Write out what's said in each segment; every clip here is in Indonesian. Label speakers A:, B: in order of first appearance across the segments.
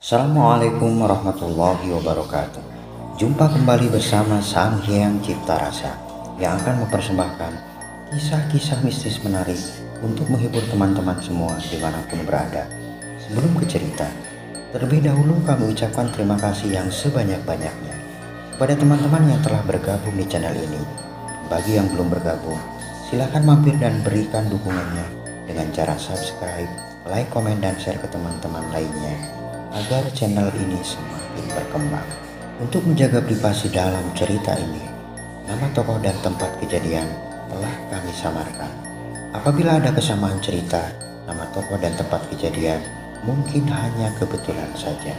A: Assalamualaikum warahmatullahi wabarakatuh. Jumpa kembali bersama Sang Hyang Cipta Rasa yang akan mempersembahkan kisah-kisah mistis menarik untuk menghibur teman-teman semua dimanapun berada. Sebelum ke cerita, terlebih dahulu kami ucapkan terima kasih yang sebanyak-banyaknya kepada teman-teman yang telah bergabung di channel ini. Bagi yang belum bergabung, silahkan mampir dan berikan dukungannya dengan cara subscribe, like, komen, dan share ke teman-teman lainnya agar channel ini semakin berkembang. Untuk menjaga privasi dalam cerita ini, nama tokoh dan tempat kejadian telah kami samarkan. Apabila ada kesamaan cerita, nama tokoh dan tempat kejadian mungkin hanya kebetulan saja.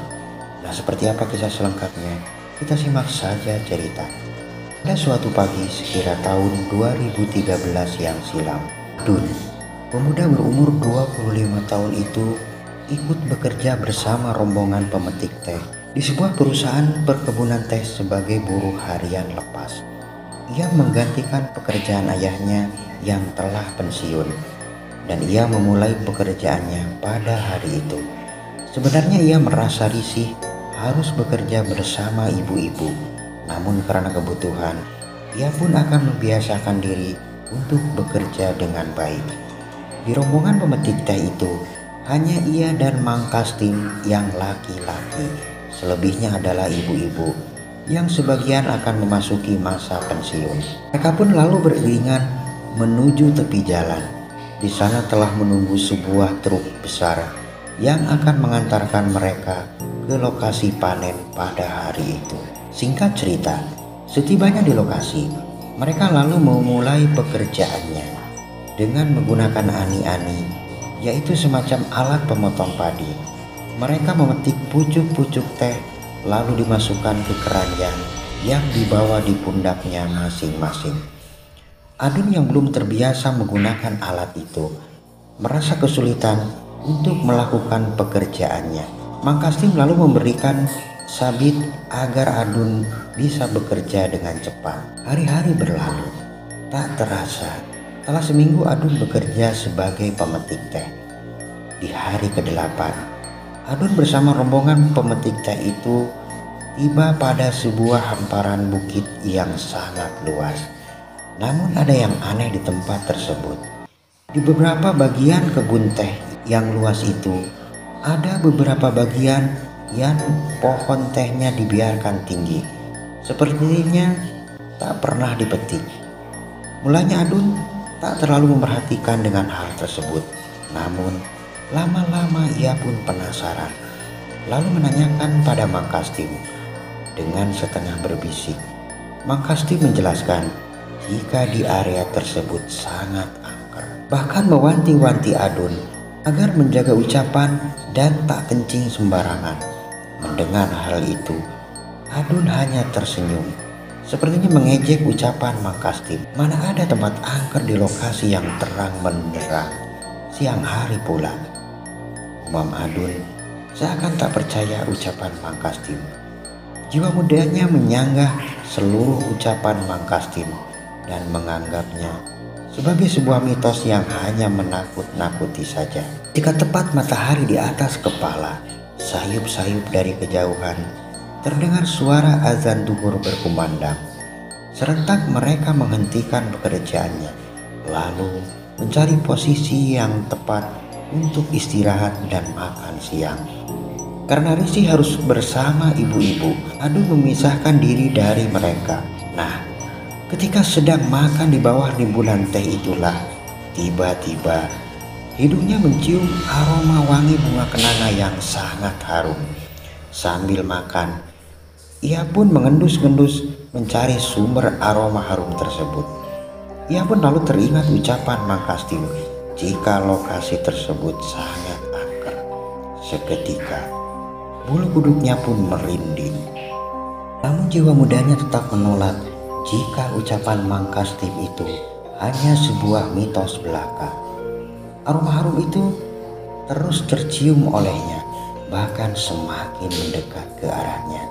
A: Nah, seperti apa kisah selengkapnya? Kita simak saja cerita. Pada suatu pagi sekira tahun 2013 yang silam, Dun, pemuda berumur 25 tahun itu ikut bekerja bersama rombongan pemetik teh di sebuah perusahaan perkebunan teh sebagai buruh harian lepas. Ia menggantikan pekerjaan ayahnya yang telah pensiun, dan ia memulai pekerjaannya pada hari itu. Sebenarnya ia merasa risih harus bekerja bersama ibu-ibu, namun karena kebutuhan, ia pun akan membiasakan diri untuk bekerja dengan baik. Di rombongan pemetik teh itu, hanya ia dan Mang Kastim yang laki-laki. Selebihnya adalah ibu-ibu yang sebagian akan memasuki masa pensiun. Mereka pun lalu beriringan menuju tepi jalan. Di sana telah menunggu sebuah truk besar yang akan mengantarkan mereka ke lokasi panen pada hari itu. Singkat cerita, setibanya di lokasi, mereka lalu memulai pekerjaannya dengan menggunakan ani-ani, yaitu semacam alat pemotong padi. Mereka memetik pucuk-pucuk teh lalu dimasukkan ke keranjang yang dibawa di pundaknya masing-masing. Adun yang belum terbiasa menggunakan alat itu merasa kesulitan untuk melakukan pekerjaannya. Mang Kastim lalu memberikan sabit agar Adun bisa bekerja dengan cepat. Hari-hari berlalu, tak terasa setelah seminggu Adun bekerja sebagai pemetik teh. Di hari ke-8, Adun bersama rombongan pemetik teh itu tiba pada sebuah hamparan bukit yang sangat luas. Namun ada yang aneh di tempat tersebut. Di beberapa bagian kebun teh yang luas itu, ada beberapa bagian yang pohon tehnya dibiarkan tinggi, sepertinya tak pernah dipetik. Mulanya Adun tak terlalu memperhatikan dengan hal tersebut, namun lama-lama ia pun penasaran, lalu menanyakan pada Mang Kastim dengan setengah berbisik. Mang Kastim menjelaskan jika di area tersebut sangat angker, bahkan mewanti-wanti Adun agar menjaga ucapan dan tak kencing sembarangan. Mendengar hal itu, Adun hanya tersenyum, sepertinya mengejek ucapan Mang Kastim. Mana ada tempat angker di lokasi yang terang benderang, siang hari pula. Umam Adun seakan tak percaya ucapan Mang Kastim. Jiwa mudanya menyanggah seluruh ucapan Mang Kastim dan menganggapnya sebagai sebuah mitos yang hanya menakut-nakuti saja. Jika tepat matahari di atas kepala, sayup-sayup dari kejauhan terdengar suara azan duhur berkumandang. Serentak mereka menghentikan pekerjaannya, lalu mencari posisi yang tepat untuk istirahat dan makan siang. Karena risih harus bersama ibu-ibu, Adun memisahkan diri dari mereka. Nah, ketika sedang makan di bawah rimbunan teh itulah, tiba-tiba hidungnya mencium aroma wangi bunga kenanga yang sangat harum. Sambil makan, ia pun mengendus-endus mencari sumber aroma harum tersebut. Ia pun lalu teringat ucapan Mang Kastim jika lokasi tersebut sangat angker. Seketika, bulu kuduknya pun merinding. Namun jiwa mudanya tetap menolak jika ucapan Mang Kastim itu hanya sebuah mitos belaka. Aroma harum itu terus tercium olehnya, bahkan semakin mendekat ke arahnya.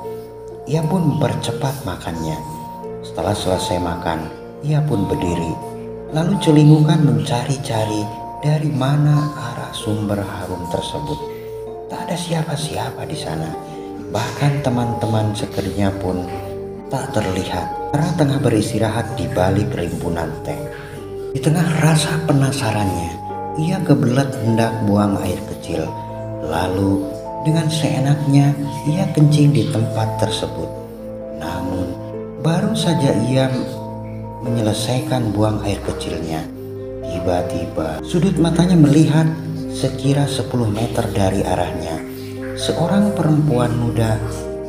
A: Ia pun mempercepat makannya. Setelah selesai makan, ia pun berdiri, lalu celingukan mencari-cari dari mana arah sumber harum tersebut. Tak ada siapa-siapa di sana. Bahkan teman-teman sekerjanya pun tak terlihat karena tengah beristirahat di balik rimbunan teh. Di tengah rasa penasarannya, ia kebelet hendak buang air kecil. Lalu dengan seenaknya ia kencing di tempat tersebut. Namun baru saja ia menyelesaikan buang air kecilnya, tiba-tiba sudut matanya melihat sekira 10 meter dari arahnya. Seorang perempuan muda,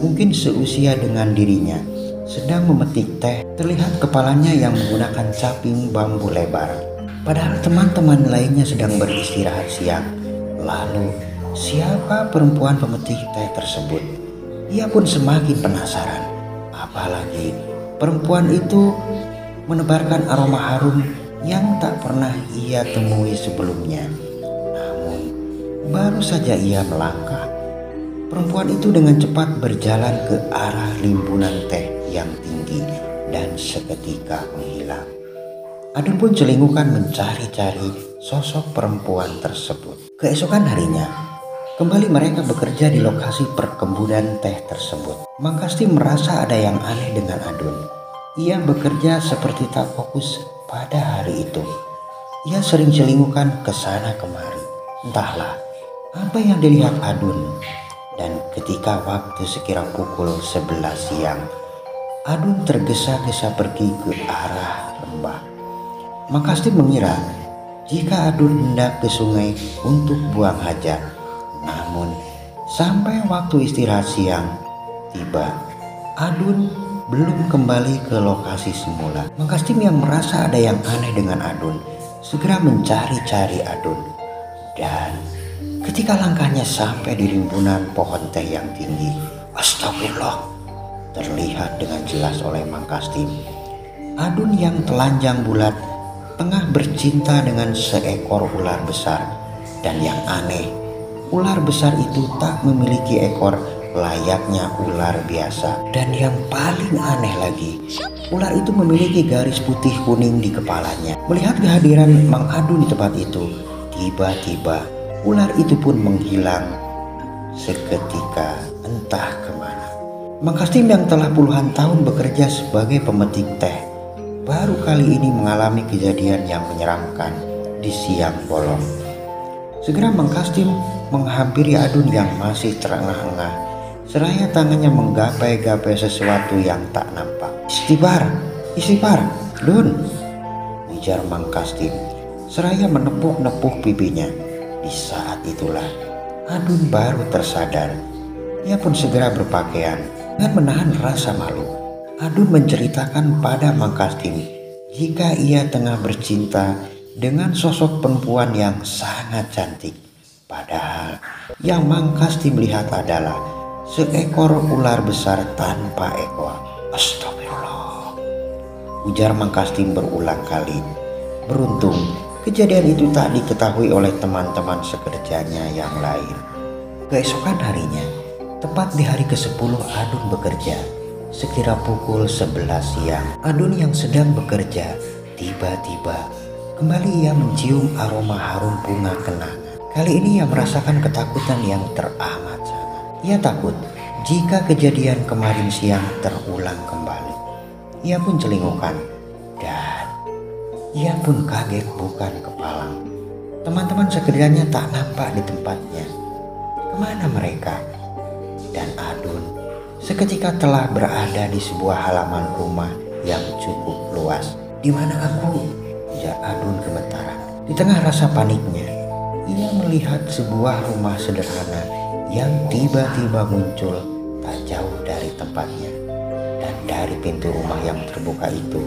A: mungkin seusia dengan dirinya, sedang memetik teh. Terlihat kepalanya yang menggunakan caping bambu lebar. Padahal teman-teman lainnya sedang beristirahat siang. Lalu siapa perempuan pemetik teh tersebut? Ia pun semakin penasaran. Apalagi perempuan itu menebarkan aroma harum yang tak pernah ia temui sebelumnya. Namun baru saja ia melangkah, perempuan itu dengan cepat berjalan ke arah rimbunan teh yang tinggi dan seketika menghilang. Adun pun celingukan mencari-cari sosok perempuan tersebut. Keesokan harinya, kembali mereka bekerja di lokasi perkebunan teh tersebut. Mang Kastim merasa ada yang aneh dengan Adun. Ia bekerja seperti tak fokus pada hari itu. Ia sering celingukan ke sana kemari. Entahlah apa yang dilihat Adun. Dan ketika waktu sekira pukul 11 siang, Adun tergesa-gesa pergi ke arah lembah. Mang Kastim mengira jika Adun hendak ke sungai untuk buang hajat. Namun sampai waktu istirahat siang tiba, Adun belum kembali ke lokasi semula. Mang Kastim yang merasa ada yang aneh dengan Adun segera mencari-cari Adun. Dan ketika langkahnya sampai di rimbunan pohon teh yang tinggi, astagfirullah, terlihat dengan jelas oleh Mang Kastim Adun yang telanjang bulat tengah bercinta dengan seekor ular besar. Dan yang aneh, ular besar itu tak memiliki ekor layaknya ular biasa. Dan yang paling aneh lagi, ular itu memiliki garis putih kuning di kepalanya. Melihat kehadiran Mang Adun di tempat itu, tiba-tiba ular itu pun menghilang seketika entah kemana. Mang Kastim yang telah puluhan tahun bekerja sebagai pemetik teh, baru kali ini mengalami kejadian yang menyeramkan di siang bolong. Segera Mang Kastim menghampiri Adun yang masih terengah-engah, seraya tangannya menggapai-gapai sesuatu yang tak nampak. Istighfar, Dun, ujar Mang Kastim, seraya menepuk-nepuk pipinya. Di saat itulah Adun baru tersadar. Ia pun segera berpakaian. Dengan menahan rasa malu, Adun menceritakan pada Mang Kastim jika ia tengah bercinta dengan sosok perempuan yang sangat cantik. Padahal yang Mang Kastim lihat adalah seekor ular besar tanpa ekor. Astagfirullah, ujar Mang Kastim berulang kali. Beruntung kejadian itu tak diketahui oleh teman-teman sekerjanya yang lain. Keesokan harinya, tepat di hari ke-10 Adun bekerja, sekira pukul 11 siang, Adun yang sedang bekerja tiba-tiba kembali ia mencium aroma harum bunga kenanga. Kali ini ia merasakan ketakutan yang teramat sangat. Ia takut jika kejadian kemarin siang terulang kembali. Ia pun celingukan dan ia pun kaget bukan kepalang. Teman-teman sekerjanya tak nampak di tempatnya. Kemana mereka? Dan Adun seketika telah berada di sebuah halaman rumah yang cukup luas. Di mana aku? Ujar Adun gemetaran. Di tengah rasa paniknya, ia melihat sebuah rumah sederhana yang tiba-tiba muncul tak jauh dari tempatnya. Dan dari pintu rumah yang terbuka itu,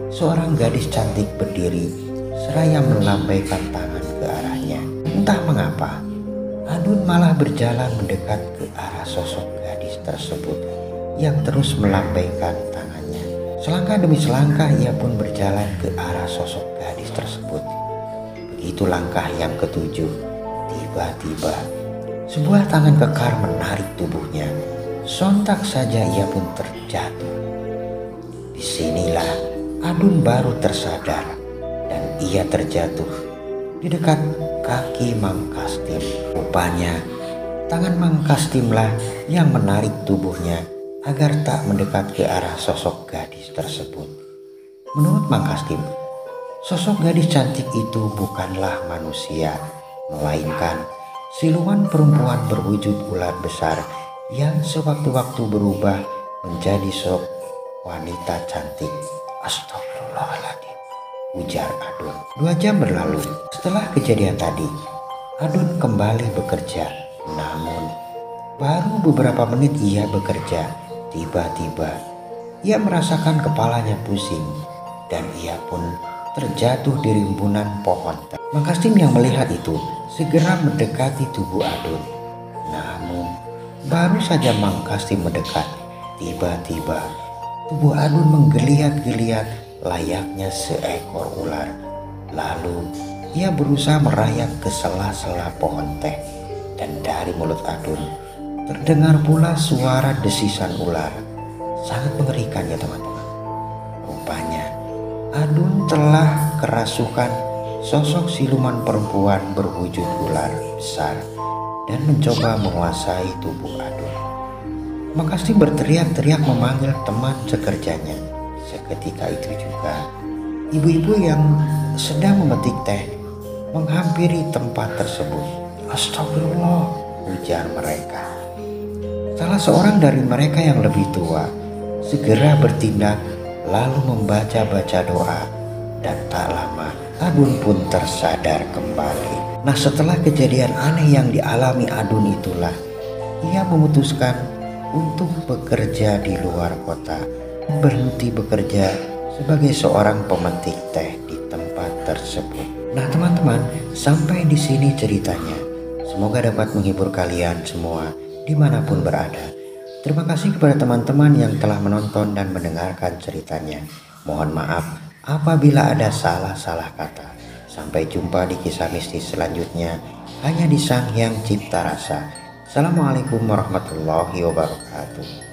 A: seorang gadis cantik berdiri seraya melambaikan tangan ke arahnya. Entah mengapa, Adun malah berjalan mendekat ke arah sosok gadis tersebut yang terus melambaikan tangannya. Selangkah demi selangkah ia pun berjalan ke arah sosok gadis tersebut. Begitu langkah yang ketujuh, tiba-tiba sebuah tangan kekar menarik tubuhnya. Sontak saja ia pun terjatuh. Disinilah Adun baru tersadar dan ia terjatuh di dekat kaki Mang Kastim. Rupanya tangan Mang Kastimlah yang menarik tubuhnya agar tak mendekat ke arah sosok gadis tersebut. Menurut Mang Kastim, sosok gadis cantik itu bukanlah manusia, melainkan siluman perempuan berwujud ular besar yang sewaktu-waktu berubah menjadi sosok wanita cantik. Astagfirullahaladzim, ujar Adun. 2 jam berlalu. Setelah kejadian tadi, Adun kembali bekerja. Namun, baru beberapa menit ia bekerja, tiba-tiba ia merasakan kepalanya pusing dan ia pun terjatuh di rimbunan pohon. Mang Kastim yang melihat itu segera mendekati tubuh Adun. Namun, baru saja Mang Kastim mendekat, tiba-tiba tubuh Adun menggeliat-geliat layaknya seekor ular. Lalu ia berusaha merayap ke sela-sela pohon teh, dan dari mulut Adun terdengar pula suara desisan ular. Sangat mengerikan ya teman-teman. Rupanya Adun telah kerasukan sosok siluman perempuan berwujud ular besar dan mencoba menguasai tubuh Adun. Mang Kastim berteriak-teriak memanggil teman sekerjanya. Seketika itu juga ibu-ibu yang sedang memetik teh menghampiri tempat tersebut. Astagfirullah, ujar mereka. Salah seorang dari mereka yang lebih tua segera bertindak lalu membaca-baca doa, dan tak lama Adun pun tersadar kembali. Nah, setelah kejadian aneh yang dialami Adun itulah ia memutuskan untuk bekerja di luar kota, berhenti bekerja sebagai seorang pemetik teh di tempat tersebut. Nah teman-teman, sampai di sini ceritanya. Semoga dapat menghibur kalian semua dimanapun berada. Terima kasih kepada teman-teman yang telah menonton dan mendengarkan ceritanya. Mohon maaf apabila ada salah-salah kata. Sampai jumpa di kisah mistis selanjutnya hanya di Sang Hyang Cipta Rasa. Assalamualaikum warahmatullahi wabarakatuh.